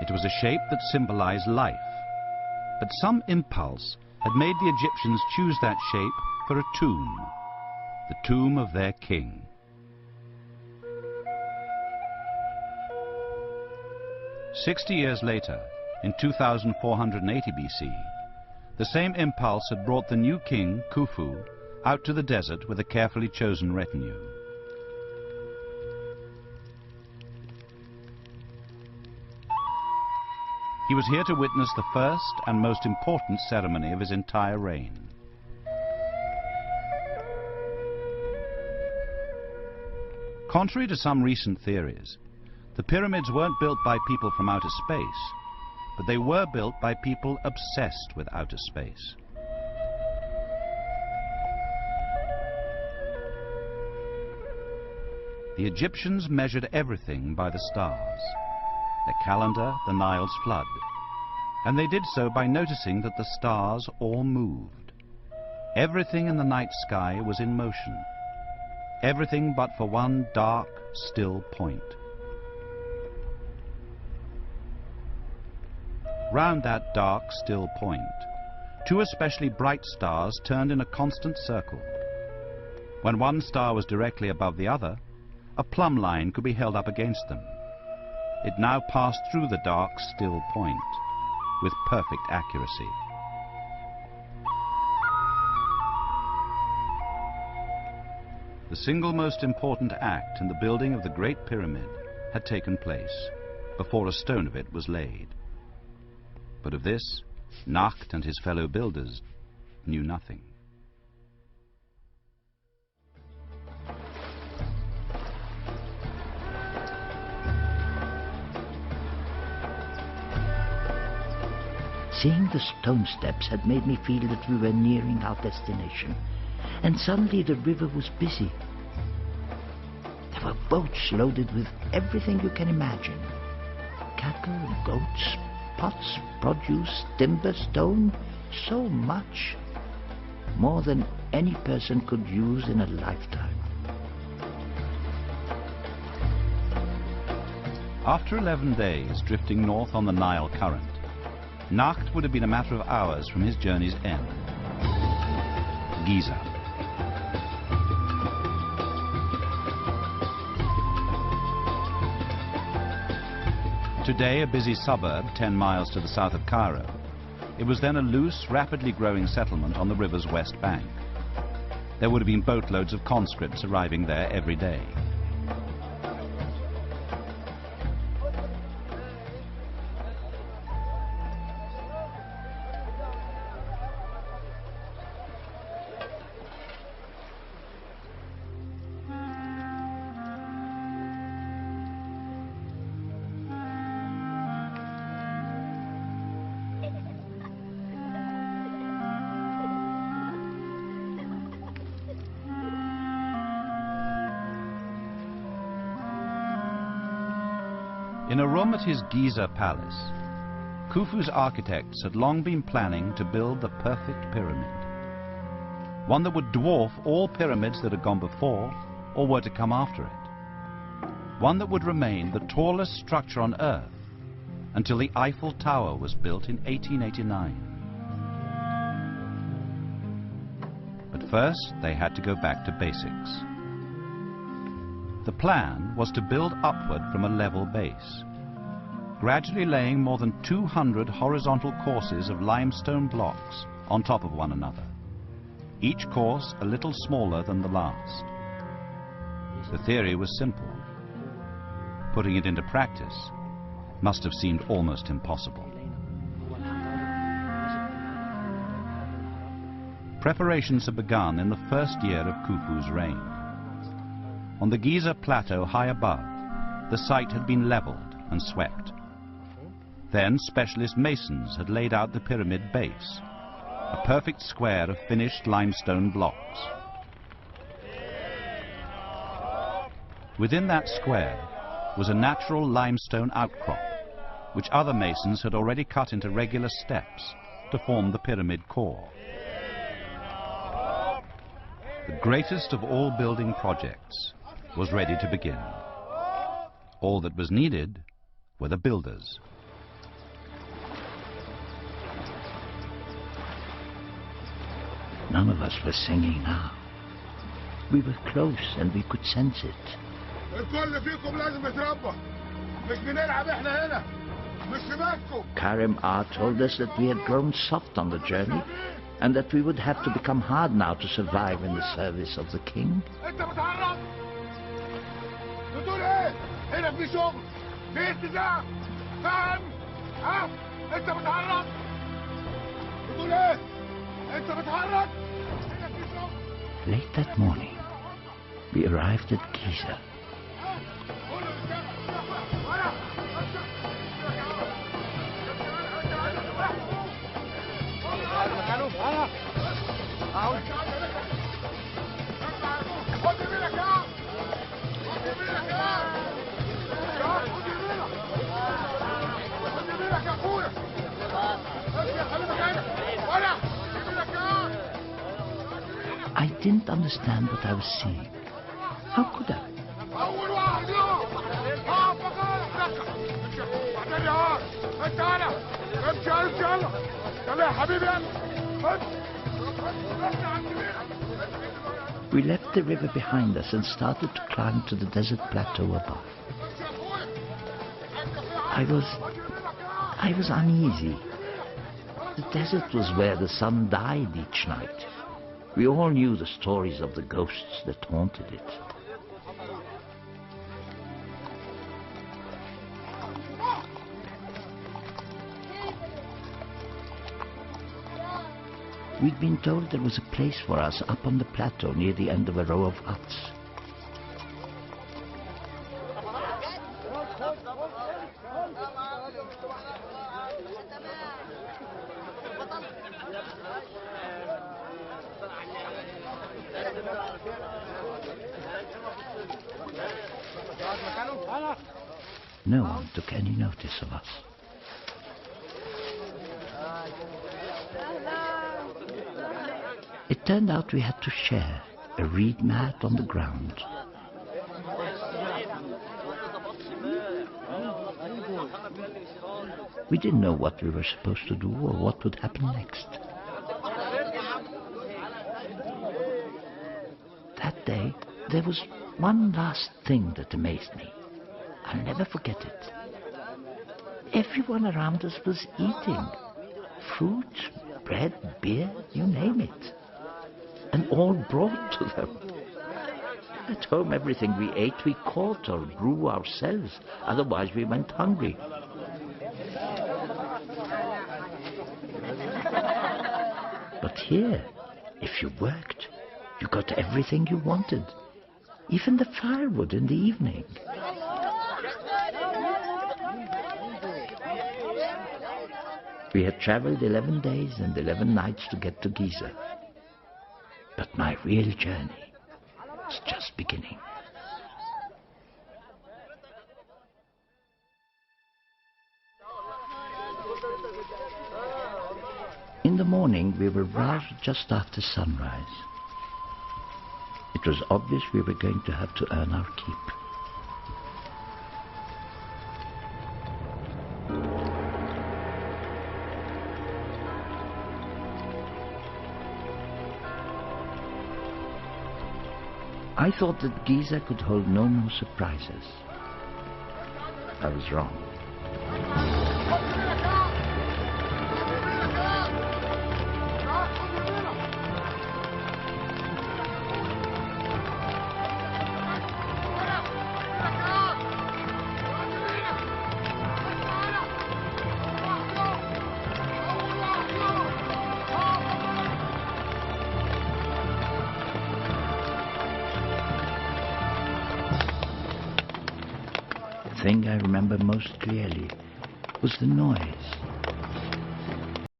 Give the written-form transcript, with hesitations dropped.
It was a shape that symbolized life, but some impulse had made the Egyptians choose that shape for a tomb, the tomb of their king. "60 years later, in 2480 BC, the same impulse had brought the new king, Khufu, out to the desert with a carefully chosen retinue. He was here to witness the first and most important ceremony of his entire reign. Contrary to some recent theories, the pyramids weren't built by people from outer space, but they were built by people obsessed with outer space. The Egyptians measured everything by the stars, their calendar, the Nile's flood, and they did so by noticing that the stars all moved. Everything in the night sky was in motion, everything but for one dark, still point. Round that dark, still point, two especially bright stars turned in a constant circle. When one star was directly above the other, a plumb line could be held up against them. It now passed through the dark, still point with perfect accuracy. The single most important act in the building of the Great Pyramid had taken place before a stone of it was laid. But of this, Nacht and his fellow builders knew nothing. Seeing the stone steps had made me feel that we were nearing our destination, and suddenly the river was busy. There were boats loaded with everything you can imagine: cattle, goats, pots, produce, timber, stone, so much. More than any person could use in a lifetime. After 11 days drifting north on the Nile current, Nacht would have been a matter of hours from his journey's end. Giza. Today a busy suburb 10 miles to the south of Cairo, it was then a loose, rapidly growing settlement on the river's west bank. There would have been boatloads of conscripts arriving there every day. In a room at his Giza palace, Khufu's architects had long been planning to build the perfect pyramid. One that would dwarf all pyramids that had gone before or were to come after it. One that would remain the tallest structure on Earth until the Eiffel Tower was built in 1889. But first, they had to go back to basics. The plan was to build upward from a level base, gradually laying more than 200 horizontal courses of limestone blocks on top of one another, each course a little smaller than the last. The theory was simple. Putting it into practice must have seemed almost impossible. Preparations had begun in the first year of Khufu's reign. On the Giza plateau high above, the site had been leveled and swept. Then specialist masons had laid out the pyramid base, a perfect square of finished limestone blocks. Within that square was a natural limestone outcrop, which other masons had already cut into regular steps to form the pyramid core. The greatest of all building projects was ready to begin. All that was needed were the builders. None of us were singing now. We were close and we could sense it. Karim R told us that we had grown soft on the journey and that we would have to become hard now to survive in the service of the king. Late that morning, we arrived at Giza. I didn't understand what I was seeing. How could I? We left the river behind us and started to climb to the desert plateau above. I was uneasy. The desert was where the sun died each night. We all knew the stories of the ghosts that haunted it. We'd been told there was a place for us up on the plateau near the end of a row of huts. No one took any notice of us. It turned out we had to share a reed mat on the ground. We didn't know what we were supposed to do or what would happen next. That day, there was one last thing that amazed me. I'll never forget it. Everyone around us was eating. Fruit, bread, beer, you name it. And all brought to them. At home, everything we ate we caught or grew ourselves. Otherwise, we went hungry. But here, if you worked, you got everything you wanted. Even the firewood in the evening. We had traveled 11 days and 11 nights to get to Giza. But my real journey was just beginning. In the morning, we were roused just after sunrise. It was obvious we were going to have to earn our keep. I thought that Giza could hold no more surprises. I was wrong. The thing I remember most clearly was the noise.